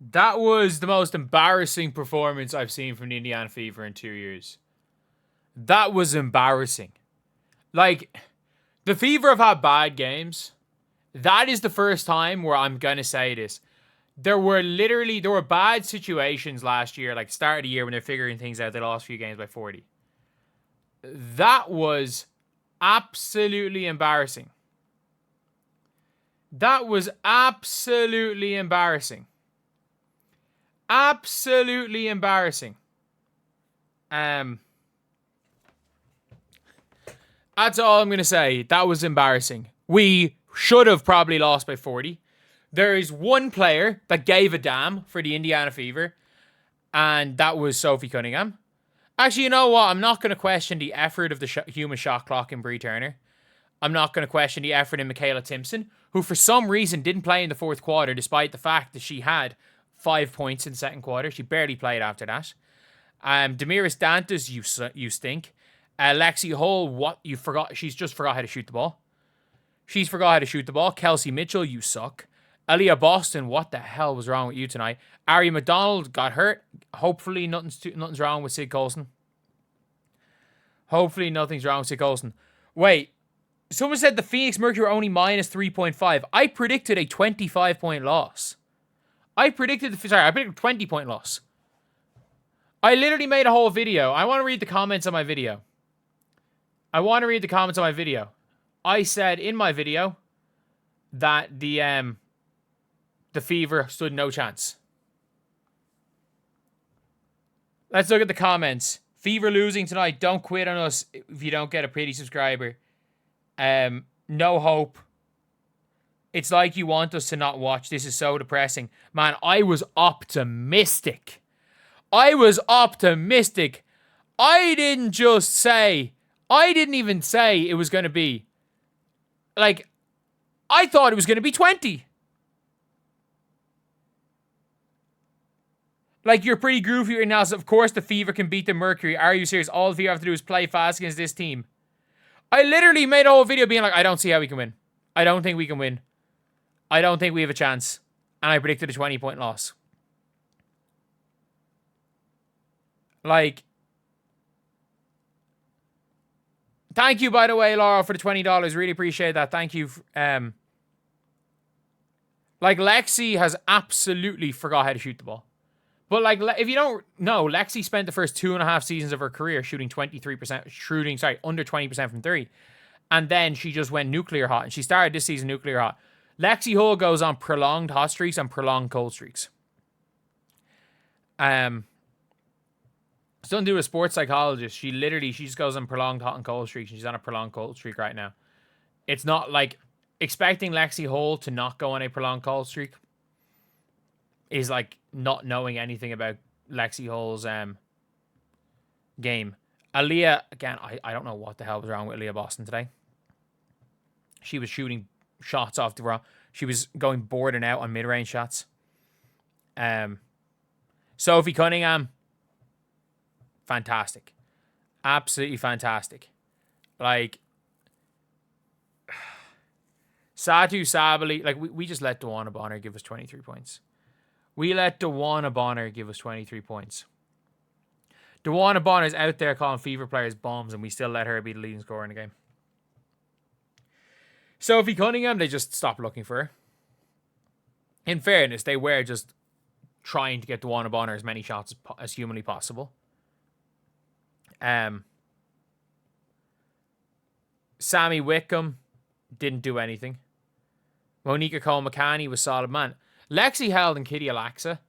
That was the most embarrassing performance I've seen from the Indiana Fever in 2 years. That was embarrassing. Like, the Fever have had bad games. That is the first time where I'm going to say this. There were bad situations last year, like start of the year when they're figuring things out. They lost a few games by 40. That was absolutely embarrassing. That was absolutely embarrassing. Absolutely embarrassing. That's all I'm going to say. That was embarrassing. We should have probably lost by 40. There is one player that gave a damn for the Indiana Fever, and that was Sophie Cunningham. Actually, you know what? I'm not going to question the effort of the human shot clock in Bree Turner. I'm not going to question the effort in Michaela Timpson, who for some reason didn't play in the fourth quarter, despite the fact that she had 5 points in the second quarter. She barely played after that. Damiris Dantas, you stink. Lexi Hull, what? You forgot? She's just forgot how to shoot the ball. She's forgot how to shoot the ball. Kelsey Mitchell, you suck. Aaliyah Boston, what the hell was wrong with you tonight? Ari McDonald got hurt. Hopefully nothing's wrong with Sid Colson. Hopefully nothing's wrong with Sid Colson. Wait, someone said the Phoenix Mercury were only minus 3.5. I predicted a 25-point loss. I predicted a 20-point loss. I literally made a whole video. I want to read the comments on my video. I said in my video that the Fever stood no chance. Let's look at the comments. Fever losing tonight. Don't quit on us if you don't get a pretty subscriber. No hope. It's like you want us to not watch. This is so depressing. Man, I was optimistic. I didn't even say it was going to be. Like, I thought it was going to be 20. Like, you're pretty goofy right now. So of course the Fever can beat the Mercury. Are you serious? All the Fever have to do is play fast against this team. I literally made a whole video being like, I don't see how we can win. I don't think we can win. I don't think we have a chance. And I predicted a 20-point loss. Like, thank you, by the way, Laura, for the $20. Really appreciate that. Thank you. Like, Lexi has absolutely forgot how to shoot the ball. But, like, if you don't know, Lexi spent the first 2.5 seasons of her career shooting under 20% from three. And then she just went nuclear hot. And she started this season nuclear hot. Lexi Hull goes on prolonged hot streaks and prolonged cold streaks. It's nothing to do with a sports psychologist. She just goes on prolonged hot and cold streaks. And she's on a prolonged cold streak right now. It's not like expecting Lexi Hull to not go on a prolonged cold streak is like not knowing anything about Lexi Hull's game. Aaliyah, again, I don't know what the hell was wrong with Aaliyah Boston today. She was shooting shots off the raw. She was going board and out on mid-range shots. Sophie Cunningham, fantastic. Absolutely fantastic. Like, Satu Sabali, like, we just let Dawana Bonner give us 23 points. We let Dawana Bonner give us 23 points. Dawana Bonner's out there calling Fever players bombs, and we still let her be the leading scorer in the game. Sophie Cunningham, they just stopped looking for her. In fairness, they were just trying to get Dawana Bonner as many shots as humanly possible. Sammy Wickham didn't do anything. Monica Cole-McCanny was solid man. Lexi Held and Kitty Alexa,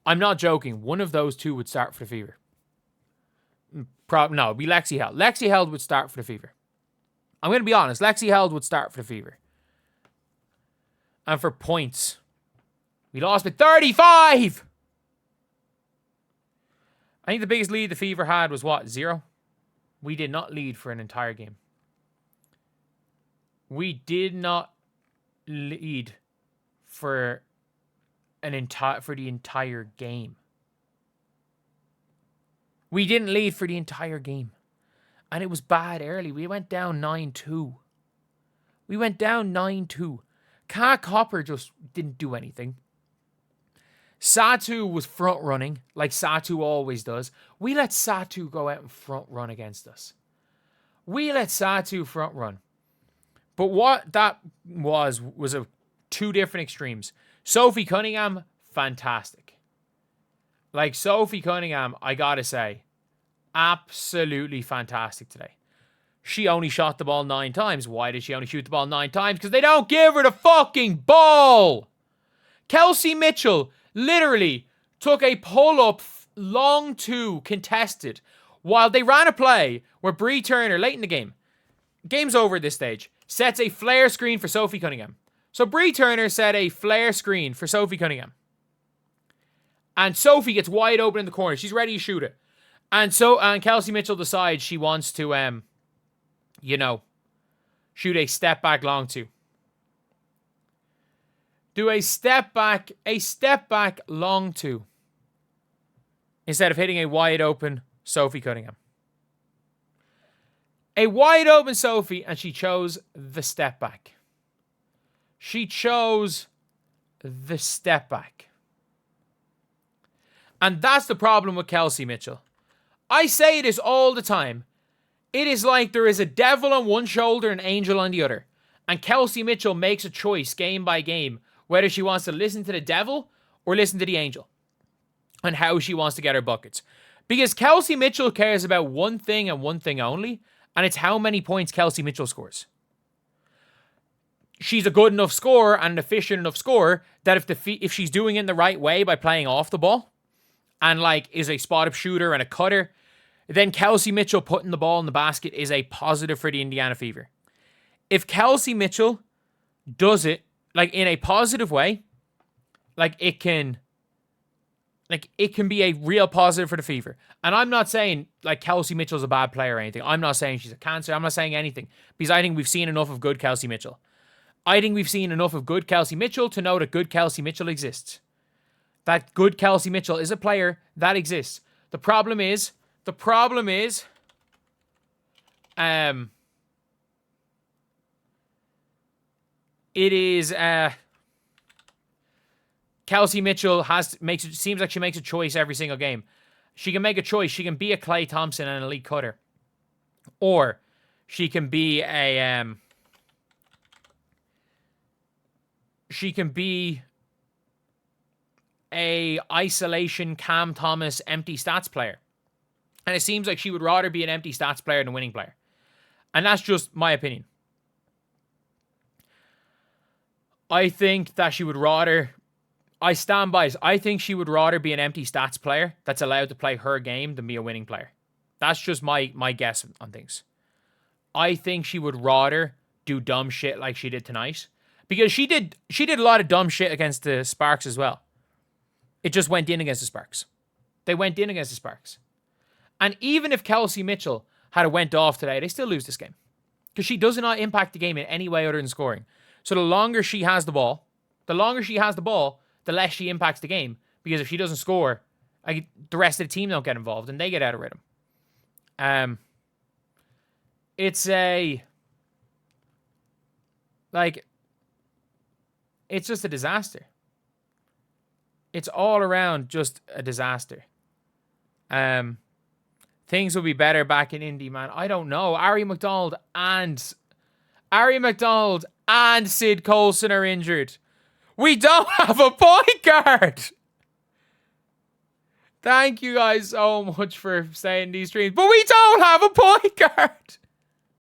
I'm not joking, one of those two would start for the Fever. No, it'd be Lexi Held. Lexi Held would start for the Fever. I'm going to be honest. Lexi Held would start for the Fever. And for points, we lost by 35! I think the biggest lead the Fever had was what? 0? We did not lead for an entire game. We did not lead for the entire game. We didn't lead for the entire game. And it was bad early. We went down 9-2. Kat Copper just didn't do anything. Satu was front running, like Satu always does. We let Satu go out and front run against us. We let Satu front run. But what that was two different extremes. Sophie Cunningham, fantastic. Like, Sophie Cunningham, I gotta say, absolutely fantastic today. She only shot the ball 9 times. Why did she only shoot the ball 9 times? Because they don't give her the fucking ball. Kelsey Mitchell literally took a pull-up long 2 contested while they ran a play where Bree Turner, late in the game, game's over at this stage, sets a flare screen for Sophie Cunningham. So Bree Turner set a flare screen for Sophie Cunningham. And Sophie gets wide open in the corner. She's ready to shoot it. And Kelsey Mitchell decides she wants to, shoot a step back long 2. Do a step back long 2. Instead of hitting a wide open Sophie Cunningham. A wide open Sophie, and she chose the step back. She chose the step back. And that's the problem with Kelsey Mitchell. I say this all the time. It is like there is a devil on one shoulder and an angel on the other. And Kelsey Mitchell makes a choice game by game whether she wants to listen to the devil or listen to the angel. And how she wants to get her buckets. Because Kelsey Mitchell cares about one thing and one thing only. And it's how many points Kelsey Mitchell scores. She's a good enough scorer and an efficient enough scorer that if she's doing it in the right way by playing off the ball and is a spot-up shooter and a cutter, then Kelsey Mitchell putting the ball in the basket is a positive for the Indiana Fever. If Kelsey Mitchell does it in a positive way, it can be a real positive for the Fever. And I'm not saying Kelsey Mitchell's a bad player or anything. I'm not saying she's a cancer. I'm not saying anything because I think we've seen enough of good Kelsey Mitchell. I think we've seen enough of good Kelsey Mitchell to know that good Kelsey Mitchell exists. That good Kelsey Mitchell is a player that exists. The problem is, Kelsey Mitchell seems like she makes a choice every single game. She can make a choice. She can be a Klay Thompson and an elite cutter. Or she can be a isolation Cam Thomas empty stats player. And it seems like she would rather be an empty stats player than a winning player. And that's just my opinion. I think that she would rather... I stand by it. I think she would rather be an empty stats player that's allowed to play her game than be a winning player. That's just my guess on things. I think she would rather do dumb shit like she did tonight. Because she did a lot of dumb shit against the Sparks as well. It just went in against the Sparks. They went in against the Sparks. And even if Kelsey Mitchell had went off today, they still lose this game. Because she does not impact the game in any way other than scoring. So the longer she has the ball, the less she impacts the game. Because if she doesn't score, the rest of the team don't get involved and they get out of rhythm. It's just a disaster. It's all around just a disaster. Things will be better back in Indy, man. I don't know. Ari McDonald and Sid Colson are injured. We don't have a point guard. Thank you guys so much for saying these streams, but we don't have a point guard.